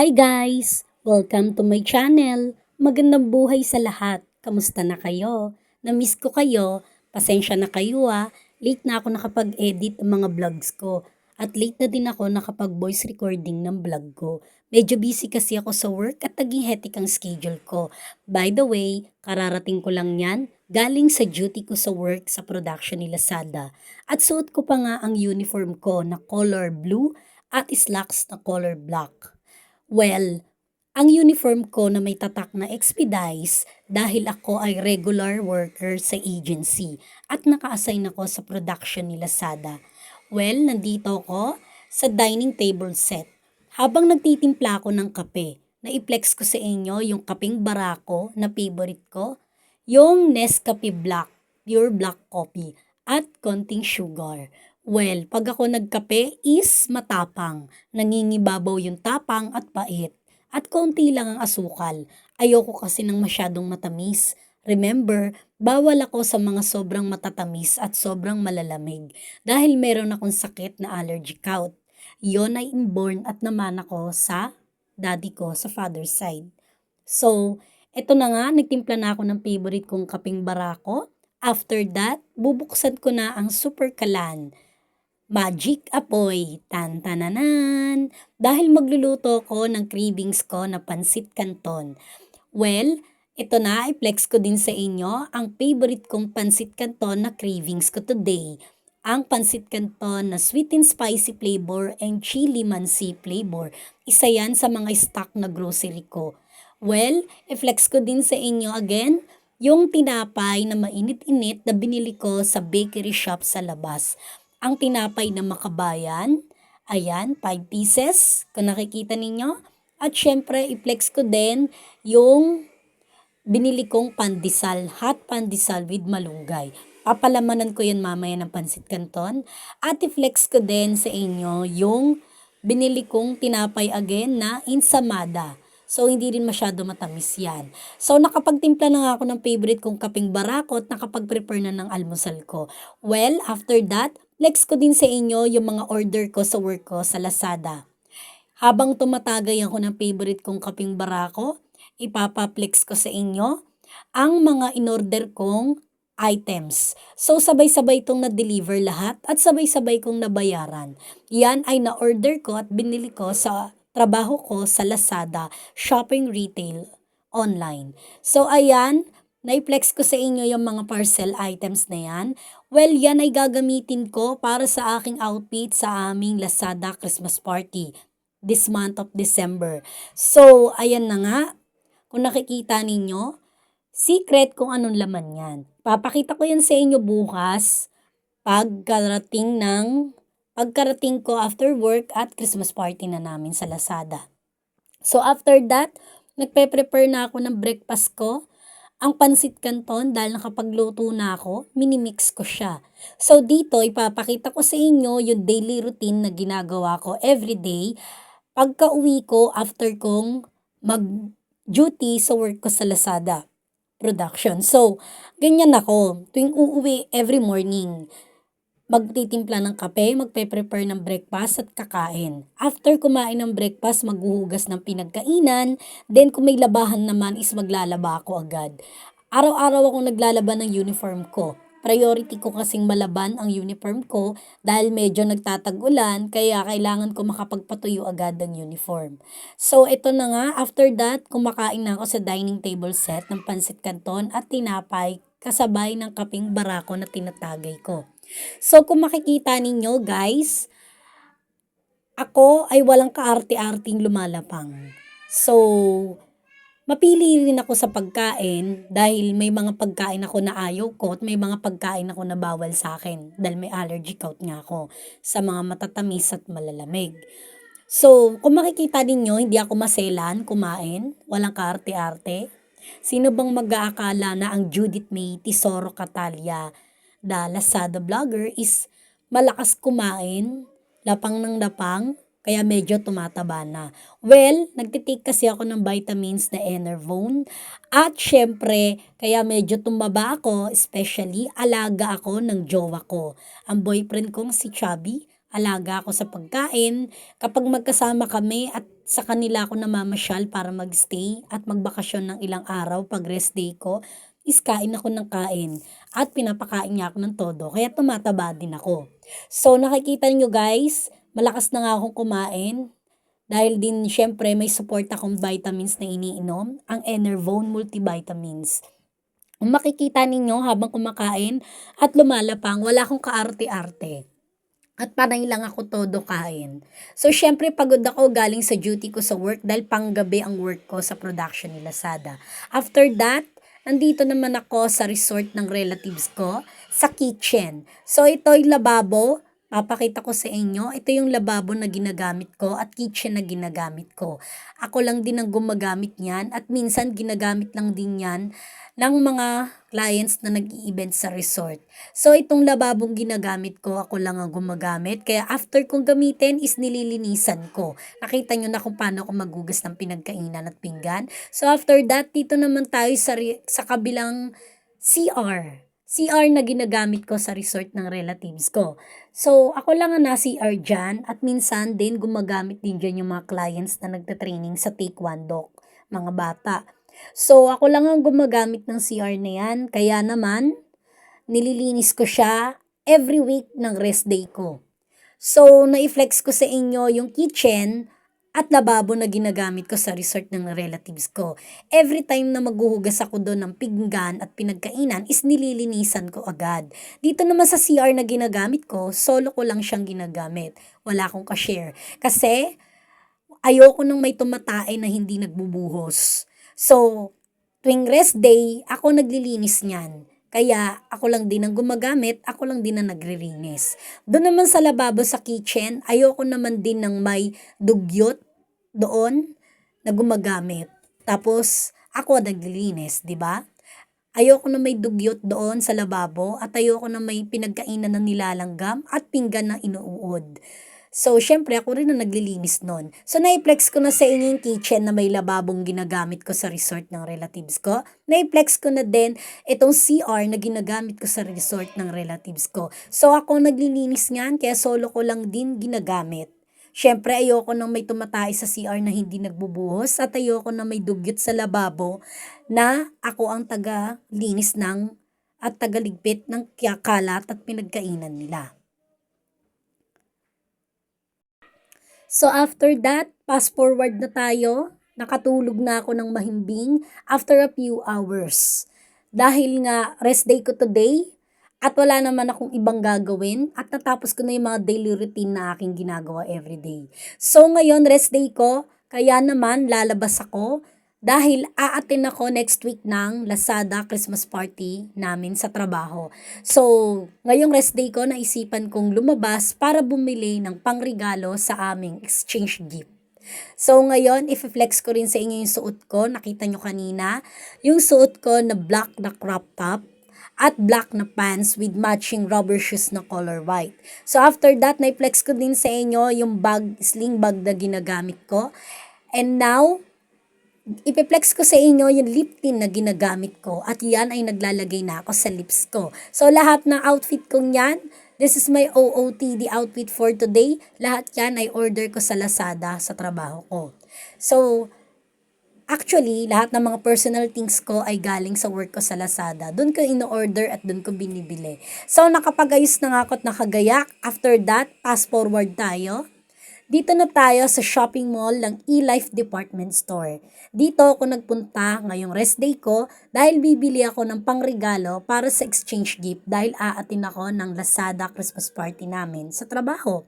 Hi guys! Welcome to my channel. Magandang buhay sa lahat. Kamusta na kayo? Na-miss ko kayo. Pasensya na kayo Late na ako nakapag-edit ng mga vlogs ko. At late na din ako nakapag-voice recording ng vlog ko. Medyo busy kasi ako sa work at naging hectic ang schedule ko. By the way, kararating ko lang yan. Galing sa duty ko sa work sa production ni Lazada. At suot ko pa nga ang uniform ko na color blue at slacks na color black. Well, ang uniform ko na may tatak na Expedize dahil ako ay regular worker sa agency at naka-assign ako sa production ni Lazada. Well, nandito ako sa dining table set. Habang nagtitimpla ako ng kape, na-flex ko sa inyo yung kapeng barako na favorite ko, yung Nescafe Black, pure black coffee, at konting sugar. Well, pag ako nagkape is matapang. Nangingibabaw yung tapang at pait. At konti lang ang asukal. Ayoko kasi ng masyadong matamis. Remember, bawal ako sa mga sobrang matatamis at sobrang malalamig dahil meron akong sakit na allergy gout. Yon ay inborn at naman ako sa daddy ko sa father's side. So, eto na nga, nagtimpla na ako ng favorite kong kaping barako. After that, bubuksan ko na ang super kalan. Magic apoy, tan-tananan, dahil magluluto ko ng cravings ko na pansit canton. Well, ito na, i-flex ko din sa inyo ang favorite kong pansit canton na cravings ko today. Ang pansit canton na sweet and spicy flavor and chili mansi flavor. Isa yan sa mga stock na grocery ko. Well, i-flex ko din sa inyo again yung tinapay na mainit-init na binili ko sa bakery shop sa labas. Ang tinapay na makabayan, ayan, 5 pieces, kung nakikita ninyo. At syempre, i-flex ko din yung binili kong pandesal, hot pandesal with malunggay. Papalamanan ko yan mamaya ng pansit canton. At i-flex ko din sa inyo yung binili kong tinapay again na insamada. So, hindi rin masyado matamis yan. So, nakapagtimpla na nga ako ng favorite kong kaping barako at nakapag-prepare na ng almusal ko. Well, after that, flex ko din sa inyo yung mga order ko sa work ko sa Lazada. Habang tumatagay ako ng favorite kong kaping barako, ipapaplex ko sa inyo ang mga in-order kong items. So, sabay-sabay itong na-deliver lahat at sabay-sabay kong nabayaran. Yan ay na-order ko at binili ko sa trabaho ko sa Lazada Shopping Retail online. So, ayan, na-flex ko sa inyo yung mga parcel items na yan. Well, yan ay gagamitin ko para sa aking outfit sa aming Lazada Christmas Party this month of December. So, ayan na nga. Kung nakikita ninyo, secret kung anong laman yan. Papakita ko yan sa inyo bukas pagkarating ko after work at Christmas party na namin sa Lazada. So, after that, nagpe-prepare na ako ng breakfast ko. Ang pansit canton, dahil nakapagluto na ako, minimix ko siya. So, dito, ipapakita ko sa inyo yung daily routine na ginagawa ko everyday pagka-uwi ko after kong mag-duty sa work ko sa Lazada production. So, ganyan ako. Tuwing uuwi every morning, magtitimpla ng kape, magpe-prepare ng breakfast at kakain. After kumain ng breakfast, maghuhugas ng pinagkainan. Then kung may labahan naman is maglalaba ako agad. Araw-araw akong naglalaban ng uniform ko. Priority ko kasing malaban ang uniform ko dahil medyo nagtatag-ulan kaya kailangan ko makapagpatuyo agad ng uniform. So ito na nga, after that, kumakain na ako sa dining table set ng pansit canton at tinapay kasabay ng kaping barako na tinatagay ko. So, kung makikita ninyo guys, ako ay walang kaarte-arting lumalapang. So, mapili rin ako sa pagkain dahil may mga pagkain ako na ayaw ko at may mga pagkain ako na bawal sa akin dahil may allergy gout nga ako sa mga matatamis at malalamig. So, kung makikita ninyo, hindi ako maselan kumain, walang kaarte-arte. Sino bang mag-aakala na ang Judith May Tesoro Catalia the Lazada vlogger is malakas kumain, lapang ng lapang, kaya medyo tumataba na. Well, nagtitake kasi ako ng vitamins na Enervone at syempre, kaya medyo tumaba ako, especially alaga ako ng jowa ko. Ang boyfriend kong si Chubby alaga ako sa pagkain. Kapag magkasama kami at sa kanila ako namamasyal para magstay at magbakasyon ng ilang araw pag rest day ko, is kain ako ng kain at pinapakain niya ako ng todo kaya tumataba din ako. So nakikita niyo guys, malakas na nga akong kumain dahil din syempre may support akong vitamins na iniinom, ang Enervone Multivitamins. Kung makikita ninyo habang kumakain at lumalapang, wala akong kaarte-arte. At panay lang ako todo kain. So, syempre, pagod ako galing sa duty ko sa work dahil panggabi ang work ko sa production ni Lazada. After that, nandito naman ako sa resort ng relatives ko, sa kitchen. So, ito yung lababo. Papakita ko sa inyo. Ito yung lababo na ginagamit ko at kitchen na ginagamit ko. Ako lang din ang gumagamit niyan at minsan ginagamit lang din yan ng mga clients na nag-i-event sa resort. So, itong lababong ginagamit ko, ako lang ang gumagamit. Kaya after kong gamitin is nililinisan ko. Nakita nyo na kung paano ako magugas ng pinagkainan at pinggan. So, after that, dito naman tayo sa kabilang CR. CR na ginagamit ko sa resort ng relatives ko. So, ako lang ang na-CR dyan at minsan din gumagamit din dyan yung mga clients na nagtatraining sa Taekwondo, mga bata. So, ako lang ang gumagamit ng CR na yan. Kaya naman, nililinis ko siya every week ng rest day ko. So, na-flex ko sa inyo yung kitchen at lababo na ginagamit ko sa resort ng relatives ko. Every time na maghuhugas ako doon ng pinggan at pinagkainan is nililinisan ko agad. Dito naman sa CR na ginagamit ko, solo ko lang siyang ginagamit. Wala akong ka-share. Kasi, ayoko nang may tumatae na hindi nagbubuhos. So, tuwing rest day, ako naglilinis niyan. Kaya ako lang din ang gumagamit, ako lang din ang naglilinis. Doon naman sa lababo sa kitchen, ayoko naman din ng may dugyot doon na gumagamit. Tapos, ako naglilinis, di ba? Ayoko na may dugyot doon sa lababo at ayoko na may pinagkainan na nilalanggam at pinggan na inuud. So, syempre, ako rin ang naglilinis nun. So, na-flex ko na sa inyo yung kitchen na may lababong ginagamit ko sa resort ng relatives ko. Na-flex ko na din itong CR na ginagamit ko sa resort ng relatives ko. So, ako naglilinis niyan, kaya solo ko lang din ginagamit. Syempre, ayoko nang may tumatay sa CR na hindi nagbubuhos at ayoko na may dugyot sa lababo na ako ang taga-linis ng at tagaligpit ng kalat at pinagkainan nila. So after that, fast forward na tayo. Nakatulog na ako ng mahimbing after a few hours. Dahil nga rest day ko today at wala naman akong ibang gagawin at natapos ko na yung mga daily routine na aking ginagawa everyday. So ngayon rest day ko, kaya naman lalabas ako dahil aatin ako next week ng Lazada Christmas party namin sa trabaho. So, ngayong rest day ko, naisipan kong lumabas para bumili ng pangregalo sa aming exchange gift. So, ngayon, i-flex ko rin sa inyo yung suot ko. Nakita nyo kanina, yung suot ko na black na crop top at black na pants with matching rubber shoes na color white. So, after that, na-flex ko din sa inyo yung bag, sling bag na ginagamit ko. And now, ipiplex ko sa inyo yung lip tint na ginagamit ko at yan ay naglalagay na ako sa lips ko. So lahat ng outfit kong yan, this is my OOTD outfit for today. Lahat yan ay order ko sa Lazada sa trabaho ko. So actually, lahat ng mga personal things ko ay galing sa work ko sa Lazada. Doon ko in-order at doon ko binibili. So nakapag-ayos na nga ako at nakagayak. After that, fast forward tayo. Dito na tayo sa shopping mall ng eLife Department Store. Dito ako nagpunta ngayong rest day ko dahil bibili ako ng pangregalo para sa exchange gift dahil aatin ako ng Lazada Christmas party namin sa trabaho.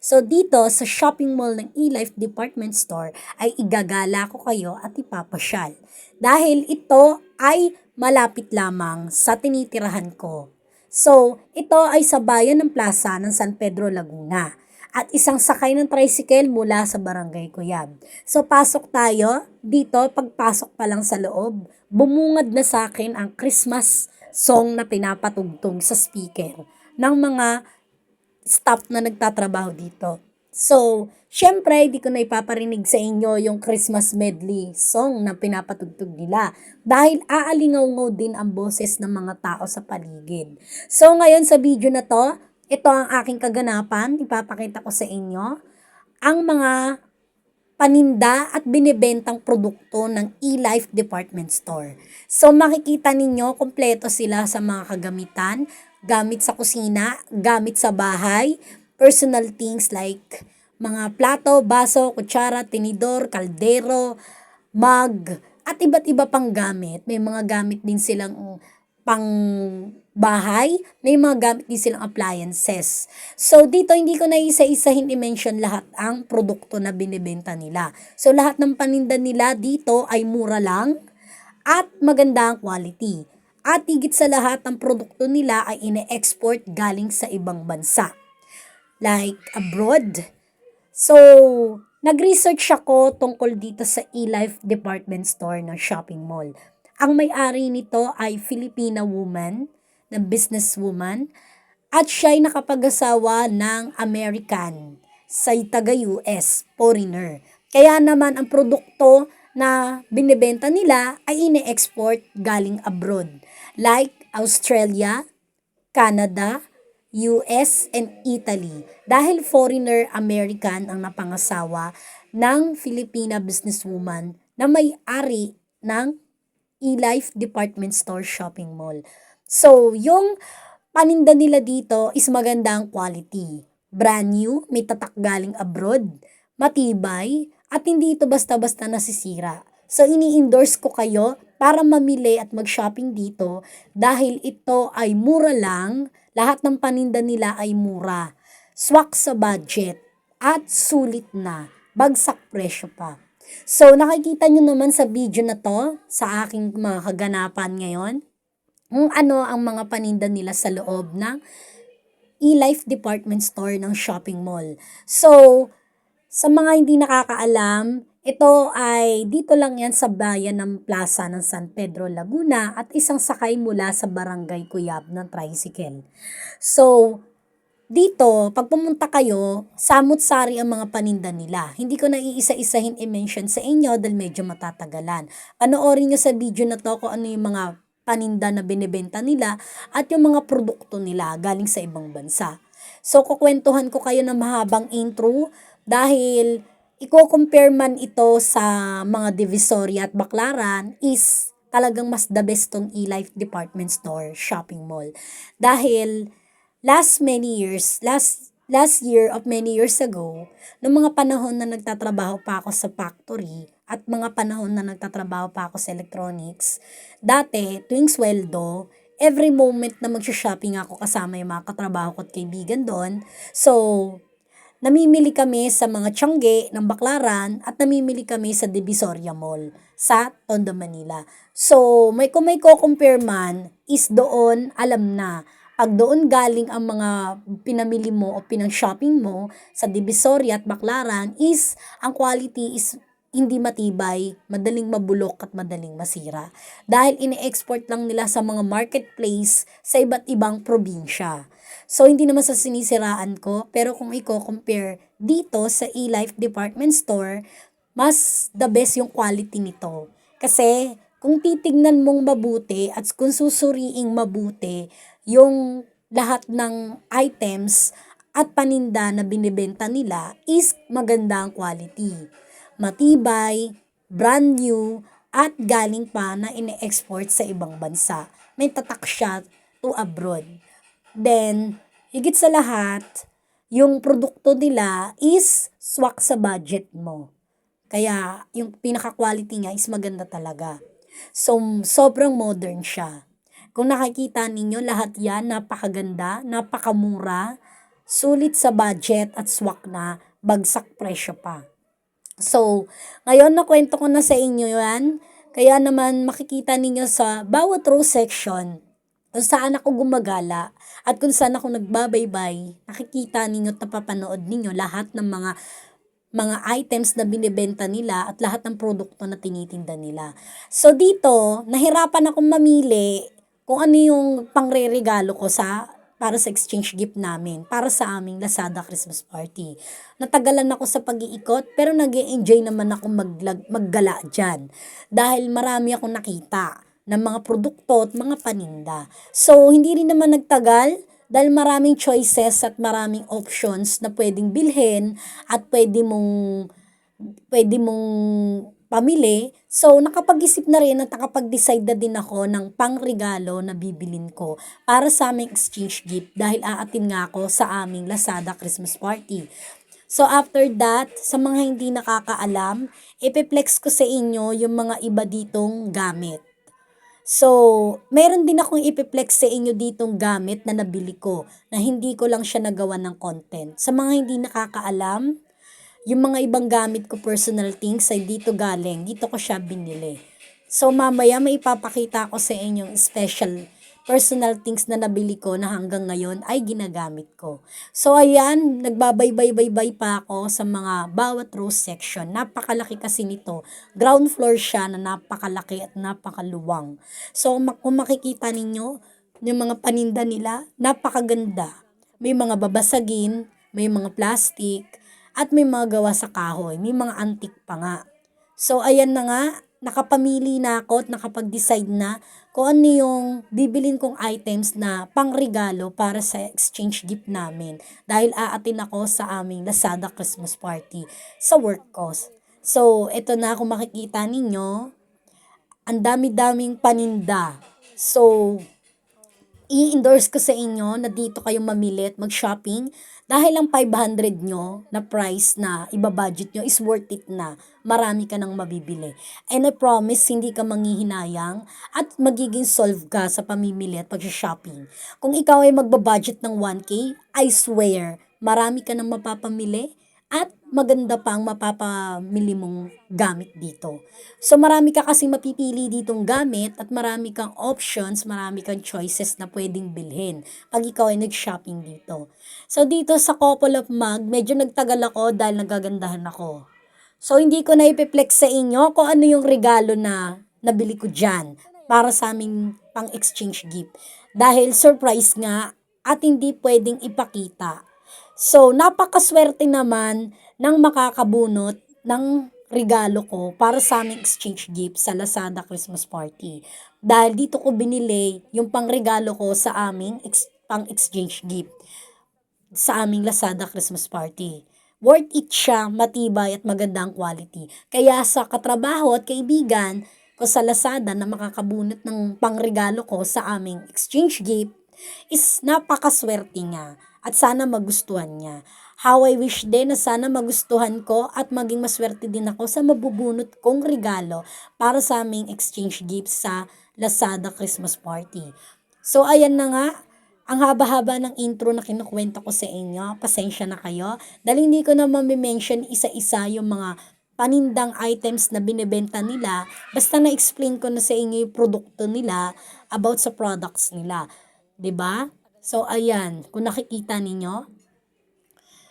So dito sa shopping mall ng eLife Department Store ay igagala ko kayo at ipapasyal. Dahil ito ay malapit lamang sa tinitirahan ko. So ito ay sa bayan ng plaza ng San Pedro, Laguna. At isang sakay ng tricycle mula sa Barangay Cuyab. So pasok tayo, dito pagpasok pa lang sa loob, bumungad na sa akin ang Christmas song na pinapatugtog sa speaker ng mga staff na nagtatrabaho dito. So, syempre, di ko na ipaparinig sa inyo yung Christmas medley song na pinapatugtog nila dahil aalingaw din ang boses ng mga tao sa paligid. So, ngayon sa video na to, ito ang aking kaganapan, ipapakita ko sa inyo ang mga paninda at binibentang produkto ng eLife Department Store. So makikita ninyo, kompleto sila sa mga kagamitan, gamit sa kusina, gamit sa bahay, personal things like mga plato, baso, kutsara, tinidor, kaldero, mug, at iba't iba pang gamit. May mga gamit din silang pang bahay, may mga gamit din silang appliances. So, dito hindi ko na isa-isahin i-mention lahat ang produkto na binibenta nila. So, lahat ng paninda nila dito ay mura lang at maganda ang quality. At higit sa lahat, ang produkto nila ay ine-export galing sa ibang bansa. Like abroad. So, nag-research ako tungkol dito sa eLife Department Store ng shopping mall. Ang may-ari nito ay Filipina woman, na businesswoman, at siya ay nakapag-asawa ng American sa taga-US, foreigner. Kaya naman ang produkto na binibenta nila ay ine-export galing abroad, like Australia, Canada, US, and Italy. Dahil foreigner American ang napangasawa ng Filipina businesswoman na may-ari ng eLife Department Store Shopping Mall. So, yung paninda nila dito is maganda ang quality. Brand new, may tatak galing abroad, matibay, at hindi ito basta-basta nasisira. So, ini-endorse ko kayo para mamili at mag-shopping dito dahil ito ay mura lang, lahat ng paninda nila ay mura. Swak sa budget at sulit na, bagsak presyo pa. So, nakikita nyo naman sa video na to, sa aking mga kaganapan ngayon, kung ano ang mga paninda nila sa loob ng eLife Department Store ng shopping mall. So, sa mga hindi nakakaalam, ito ay dito lang yan sa bayan ng Plaza ng San Pedro, Laguna at isang sakay mula sa Barangay Cuyab ng tricycle. So, dito, pag pumunta kayo, samut-sari ang mga paninda nila. Hindi ko na iisa-isahin i-mention sa inyo dahil medyo matatagalan. Panoorin nyo sa video na to kung ano yung mga paninda na binibenta nila at yung mga produkto nila galing sa ibang bansa. So, kukwentuhan ko kayo ng mahabang intro dahil i-compare man ito sa mga Divisoria at Baclaran is talagang mas the best tong eLife Department Store shopping mall. Dahil last year of many years ago, noong mga panahon na nagtatrabaho pa ako sa factory at mga panahon na nagtatrabaho pa ako sa electronics, dati, tuwing sweldo, every moment na mag-shopping ako kasama yung mga katrabaho ko at kaibigan doon, so, namimili kami sa mga Tiangge ng Baclaran at namimili kami sa Divisoria Mall sa Tondo, Manila. So, kung may compare man, is doon alam na pag doon galing ang mga pinamili mo o pinang-shopping mo sa Divisoria at Baclaran is ang quality is hindi matibay, madaling mabulok at madaling masira. Dahil ine-export lang nila sa mga marketplace sa iba't ibang probinsya. So, hindi naman sa sinisiraan ko, pero kung i-compare dito sa eLife Department Store, mas the best yung quality nito. Kasi, kung titignan mong mabuti at kung susuriing mabuti, yung lahat ng items at paninda na binibenta nila is maganda ang quality. Matibay, brand new, at galing pa na ine-export sa ibang bansa. May tatak siya to abroad. Then, higit sa lahat, yung produkto nila is swak sa budget mo. Kaya, yung pinaka-quality niya is maganda talaga. So, sobrang modern siya. Kung nakikita ninyo, lahat yan napakaganda, napakamura, sulit sa budget at swak na, bagsak presyo pa. So, ngayon nakwento ko na sa inyo yan, kaya naman makikita ninyo sa bawat row section, kung saan ako gumagala at kung saan ako nagbabaybay, nakikita ninyo at napapanood ninyo lahat ng mga items na binibenta nila at lahat ng produkto na tinitinda nila. So dito, nahirapan akong mamili kung ano yung pangreregalo ko para sa exchange gift namin, para sa aming Lazada Christmas party. Natagalan ako sa pag-iikot, pero nag-enjoy naman ako maggala dyan. Dahil marami akong nakita ng mga produkto at mga paninda. So, hindi rin naman nagtagal, Dahil maraming choices at maraming options na pwedeng bilhin at pwede mong pamili. So, nakapag-isip na rin at nakapag-decide na din ako ng pangregalo na bibilin ko para sa aming exchange gift dahil aatin nga ako sa aming Lazada Christmas party. So, after that, sa mga hindi nakakaalam, ipiplex ko sa inyo yung mga iba ditong gamit. So, meron din akong ipiplex sa inyo ditong gamit na nabili ko na hindi ko lang siya nagawa ng content. Sa mga hindi nakakaalam, yung mga ibang gamit ko, personal things, ay dito galing. Dito ko siya binili. So, mamaya may ipapakita ko sa inyong special personal things na nabili ko na hanggang ngayon ay ginagamit ko. So, ayan, nagbabaybay-baybay pa ako sa mga bawat row section. Napakalaki kasi nito. Ground floor siya na napakalaki at napakaluwang. So, kung makikita ninyo, yung mga paninda nila, napakaganda. May mga babasagin, may mga plastic, at may mga gawa sa kahoy, may mga antique pa nga. So, ayan na nga, nakapamili na ako at nakapag-decide na kung ano yung bibilin kong items na pangregalo para sa exchange gift namin. Dahil aatin ako sa aming Lazada Christmas party sa work ko. So, ito na kung makikita ninyo, ang dami-daming paninda. So, i-endorse ko sa inyo na dito kayo mamili at mag-shopping dahil ang 500 nyo na price na ibabudget nyo is worth it na. Marami ka nang mabibili. And I promise, hindi ka manghihinayang at magiging solve ka sa pamimili at pag-shopping. Kung ikaw ay magbabudget ng 1K, I swear, marami ka nang mapapamili at maganda pa ang mapapamili mong gamit dito. So, marami ka kasi mapipili ditong gamit at marami kang options, marami kang choices na pwedeng bilhin pag ikaw ay nag-shopping dito. So, dito sa couple of mug, medyo nagtagal ako dahil nagagandahan ako. So, hindi ko na ipiplex sa inyo kung ano yung regalo na nabili ko dyan para sa aming pang-exchange gift. Dahil surprise nga at hindi pwedeng ipakita. So, napakaswerte naman ng makakabunot ng regalo ko para sa aming exchange gift sa Lazada Christmas party. Dahil dito ko binili yung pangregalo ko sa aming pang-exchange gift sa aming Lazada Christmas party. Worth it siya, matibay at magandang quality. Kaya sa katrabaho at kaibigan ko sa Lazada na makakabunot ng pangregalo ko sa aming exchange gift is napakaswerte nga at sana magustuhan niya. How I wish din na sana magustuhan ko at maging maswerte din ako sa mabubunot kong regalo para sa aming exchange gift sa Lazada Christmas party. So ayan na nga, ang haba-haba ng intro na kinukwento ko sa inyo. Pasensya na kayo dahil hindi ko na mamimension isa-isa yung mga panindang items na binebenta nila. Basta na-explain ko na sa inyo yung produkto nila about sa products nila. 'Di ba? So ayan, kung nakikita ninyo,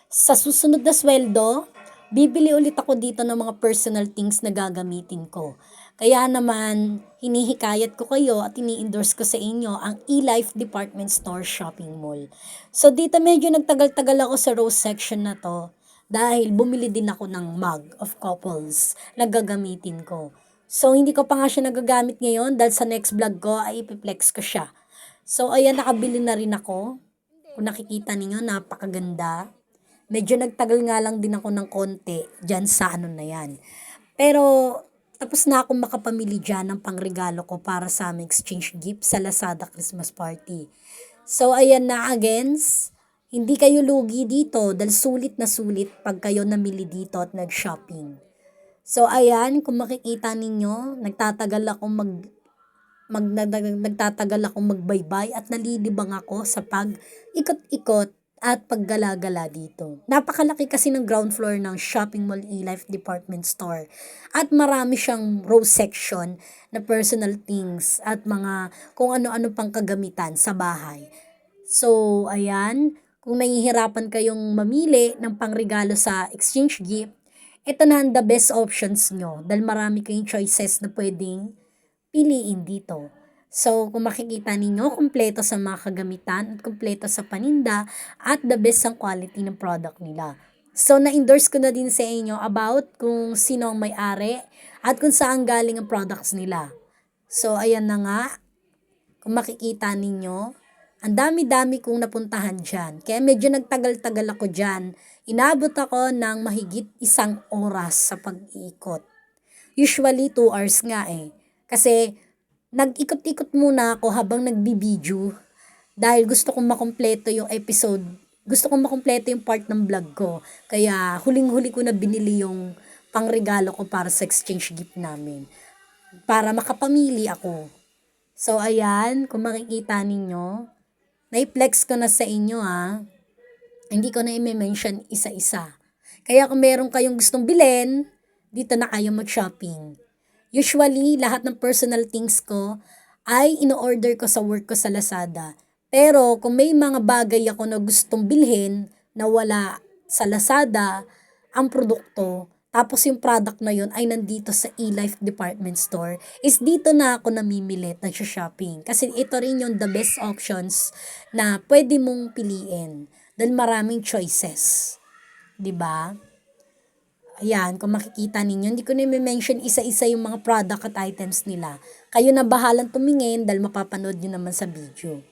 sa susunod na sweldo, bibili ulit ako dito ng mga personal things na gagamitin ko. Kaya naman, hinihikayat ko kayo at ini-endorse ko sa inyo ang eLife Department Store Shopping Mall. So dito medyo nagtagal-tagal ako sa rose section na to dahil bumili din ako ng mug of couples na gagamitin ko. So hindi ko pa nga siya nagagamit ngayon dahil sa next vlog ko ay ipiplex ko siya. So ayan, nakabili na rin ako. Kung nakikita ninyo, napakaganda. Medyo nagtagal nga lang din ako ng konti dyan sa ano na yan. Pero tapos na akong makapamili dyan ng pangregalo ko para sa aming exchange gift sa Lazada Christmas party. So ayan na agains, hindi kayo lugi dito dahil sulit na sulit pag kayo namili dito at nag-shopping. So ayan, kung makikita ninyo, nagtatagal akong magbaybay at nalilibang ako sa pag-ikot-ikot at paggala-gala dito. Napakalaki kasi ng ground floor ng Shopping Mall eLife Department Store. At marami siyang row section na personal things at mga kung ano-ano pang kagamitan sa bahay. So, ayan, kung nahihirapan kayong mamili ng pangregalo sa exchange gift, ito na ang the best options nyo dahil marami kayong choices na pwedeng piliin dito. So, kung makikita ninyo, kumpleto sa mga kagamitan at kumpleto sa paninda at the best ang quality ng product nila. So, na-endorse ko na din sa inyo about kung sino ang may-ari at kung saan galing ang products nila. So, ayan na nga. Kung makikita ninyo, Ang dami-dami kong napuntahan dyan. Kaya medyo nagtagal-tagal ako dyan. Inabot ako ng mahigit 1 oras sa pag-ikot. Usually 2 hours nga eh. Kasi nag-ikot-ikot muna ako habang nagbibideo dahil gusto kong makumpleto yung episode. Gusto kong makumpleto yung part ng vlog ko. Kaya huling-huli ko na binili yung pangregalo ko para sa exchange gift namin. Para makapamili ako. So ayan, kung makikita ninyo, na-flex ko na sa inyo Hindi ko na i-mention isa-isa. Kaya kung meron kayong gustong bilhin, dito na kayo mag-shopping. Usually, lahat ng personal things ko ay ino-order ko sa work ko sa Lazada. Pero kung may mga bagay ako na gustong bilhin na wala sa Lazada, ang produkto, tapos yung product na yun ay nandito sa eLife Department Store, is dito na ako namimili at nagsha-shopping. Kasi ito rin yung the best options na pwede mong piliin. Dahil maraming choices. 'Di ba? Ayan, kung makikita ninyo, hindi ko na i-mention isa-isa yung mga product at items nila. Kayo na bahalang tumingin dahil mapapanood nyo naman sa video.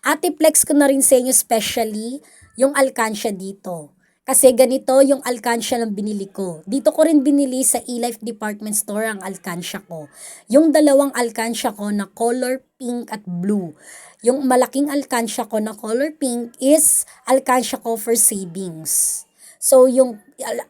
At i-flex ko na rin sa inyo especially yung alkansya dito. Kasi ganito yung alkansya ng binili ko. Dito ko rin binili sa eLife Department Store ang alkansya ko. Yung dalawang alkansya ko na color pink at blue. Yung malaking alkansya ko na color pink is alkansya ko for savings. So, yung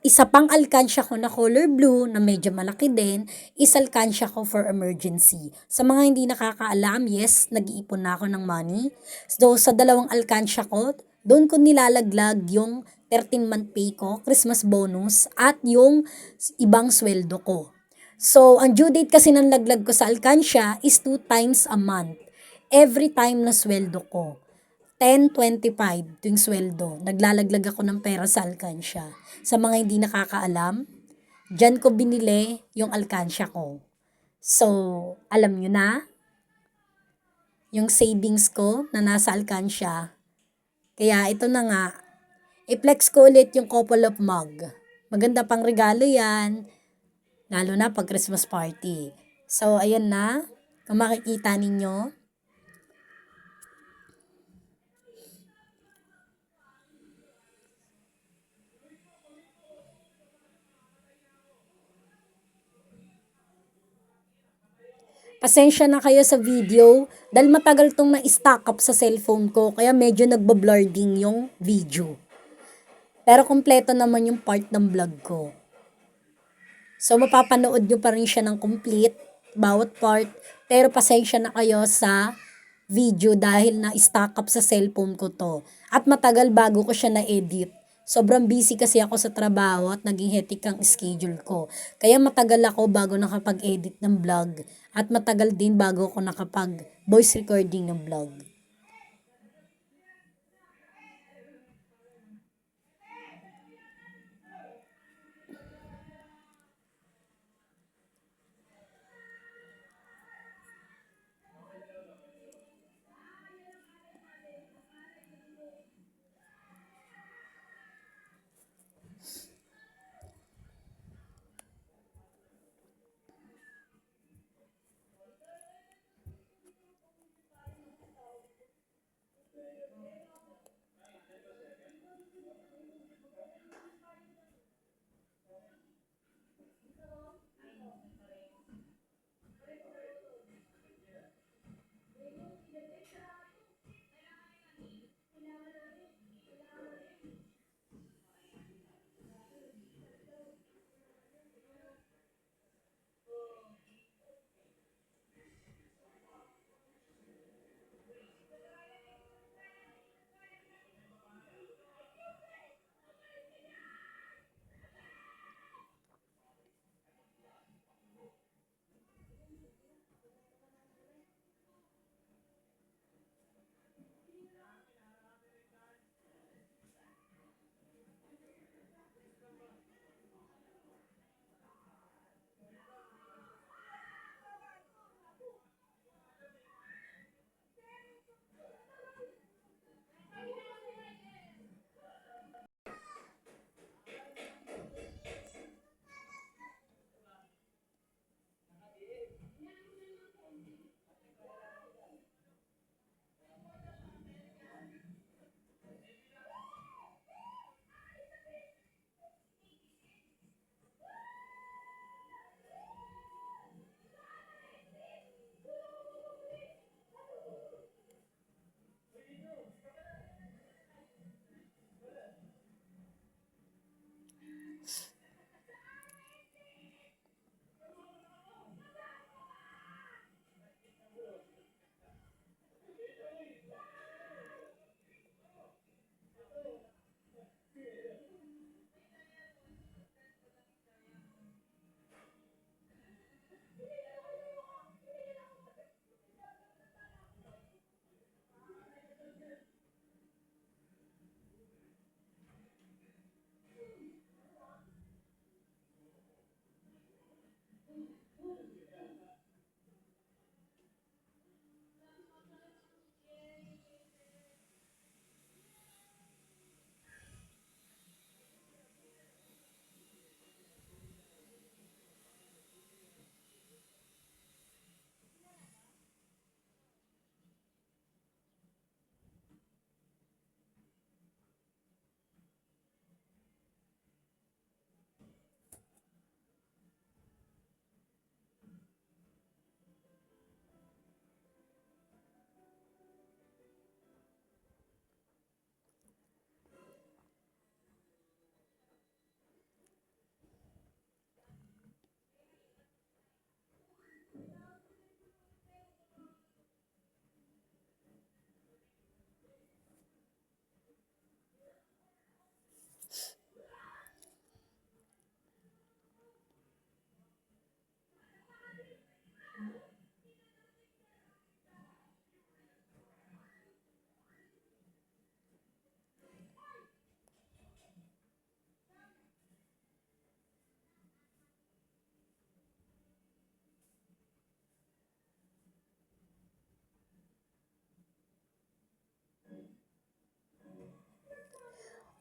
isa pang alkansya ko na color blue na medyo malaki din is alkansya ko for emergency. Sa mga hindi nakakaalam, yes, nag-iipon na ako ng money. So, sa dalawang alkansya ko, doon ko nilalaglag yung 13-month pay ko, Christmas bonus, at yung ibang sweldo ko. So, ang due date kasi ng laglag ko sa alkansya is 2 times a month. Every time na sweldo ko. 10.25 tuwing sweldo. Naglalaglag ako ng pera sa alkansya. Sa mga hindi nakakaalam, dyan ko binili yung alkansya ko. So, alam nyo na, yung savings ko na nasa alkansya. Kaya ito na nga, i-flex ko ulit yung couple of mug. Maganda pang regalo yan, lalo na pag Christmas party. So, ayan na, kung makikita ninyo, pasensya na kayo sa video dahil matagal tong na-stack up sa cellphone ko kaya medyo nagbablur din yung video. Pero kompleto naman yung part ng vlog ko. So mapapanood nyo pa rin siya ng complete, bawat part. Pero pasensya na kayo sa video dahil na-stack up sa cellphone ko to. At matagal bago ko siya na-edit. Sobrang busy kasi ako sa trabaho at naging hectic ang schedule ko. Kaya matagal ako bago nakapag-edit ng vlog. At matagal din bago ako nakapag voice recording ng vlog.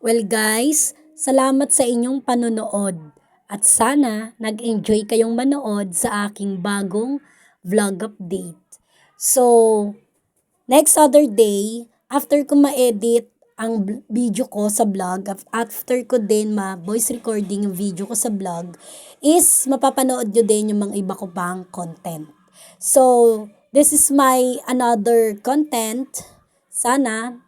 Well guys, salamat sa inyong panonood at sana nag-enjoy kayong manood sa aking bagong vlog update. So, next other day, after ko ma-edit ang video ko sa vlog, after ko din ma-voice recording yung video ko sa vlog, is mapapanood nyo din yung mga iba ko pang content. So, this is my another content. Sana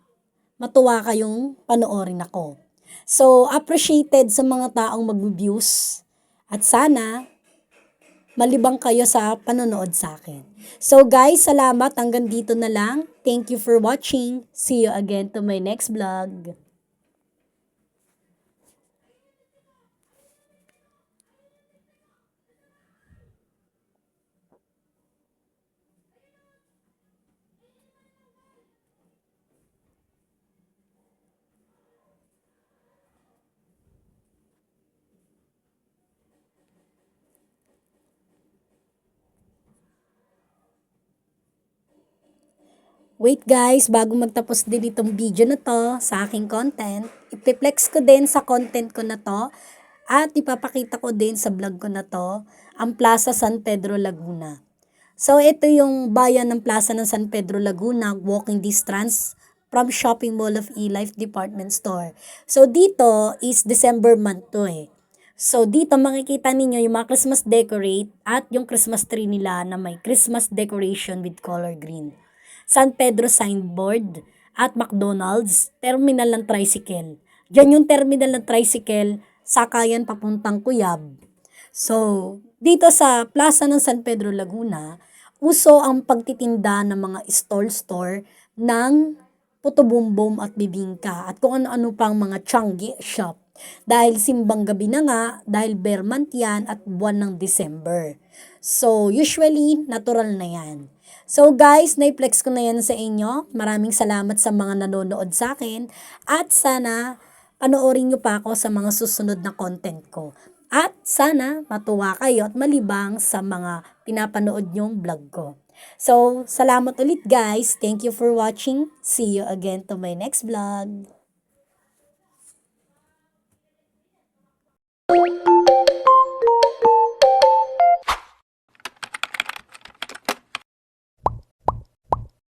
matuwa kayong panoorin ako. So, appreciated sa mga taong mag-views at sana malibang kayo sa panonood sa akin. So guys, salamat. Hanggang dito na lang. Thank you for watching. See you again to my next vlog. Wait guys, bago magtapos din itong video na to sa aking content, ipiplex ko din sa content ko na to at ipapakita ko din sa vlog ko na to ang Plaza San Pedro Laguna. So ito yung bayan ng Plaza ng San Pedro Laguna, walking distance from Shopping Mall of eLife Department Store. So dito is December month to eh. So dito makikita ninyo yung mga Christmas decorate at yung Christmas tree nila na may Christmas decoration with color green. San Pedro signboard at McDonald's, terminal ng tricycle. Diyan yung terminal ng tricycle, sakayan papuntang Cuyab. So, dito sa Plaza ng San Pedro Laguna, uso ang pagtitinda ng mga stall-store ng puto bumbum at bibingka at kung ano-ano pang mga Changi shop. Dahil simbang gabi na nga, dahil bear month yan at buwan ng December. So, usually, natural na yan. So guys, na-flex ko na yan sa inyo. Maraming salamat sa mga nanonood sa akin at sana panoorin nyo pa ako sa mga susunod na content ko. At sana matuwa kayo at malibang sa mga pinapanood nyong vlog ko. So, salamat ulit guys. Thank you for watching. See you again to my next vlog.